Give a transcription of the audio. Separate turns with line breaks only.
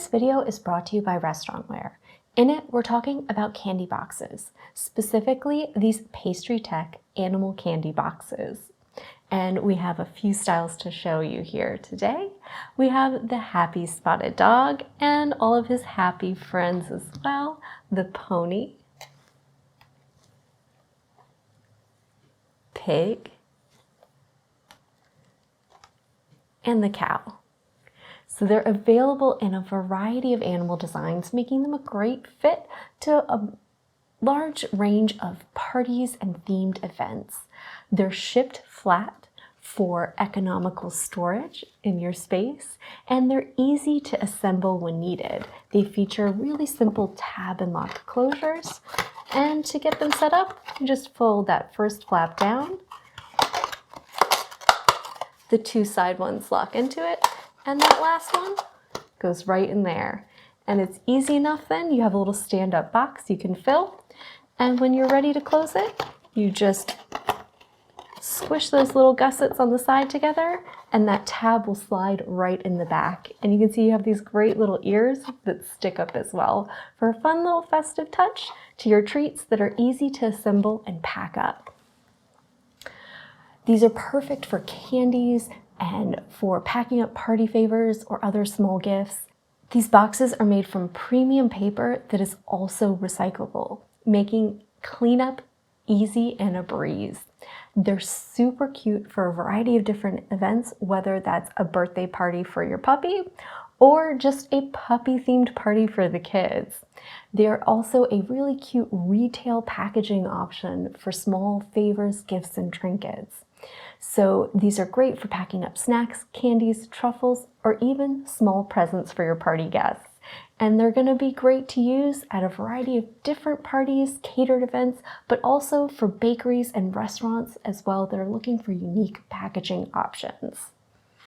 This video is brought to you by Restaurantware. In it, we're talking about candy boxes, specifically these Pastry Tech animal candy boxes. And we have a few styles to show you here today. We have the happy spotted dog and all of his happy friends as well, the pony, pig, and the cow. So they're available in a variety of animal designs, making them a great fit to a large range of parties and themed events. They're shipped flat for economical storage in your space, and they're easy to assemble when needed. They feature really simple tab and lock closures, and to get them set up, you just fold that first flap down. The two side ones lock into it, and that last one goes right in there. And it's easy enough then, you have a little stand-up box you can fill, and when you're ready to close it, you just squish those little gussets on the side together, and that tab will slide right in the back. And you can see you have these great little ears that stick up as well for a fun little festive touch to your treats that are easy to assemble and pack up. These are perfect for candies and for packing up party favors or other small gifts. These boxes are made from premium paper that is also recyclable, making cleanup easy and a breeze. They're super cute for a variety of different events, whether that's a birthday party for your puppy or just a puppy-themed party for the kids. They're also a really cute retail packaging option for small favors, gifts, and trinkets. So these are great for packing up snacks, candies, truffles, or even small presents for your party guests. And they're going to be great to use at a variety of different parties, catered events, but also for bakeries and restaurants as well that are looking for unique packaging options.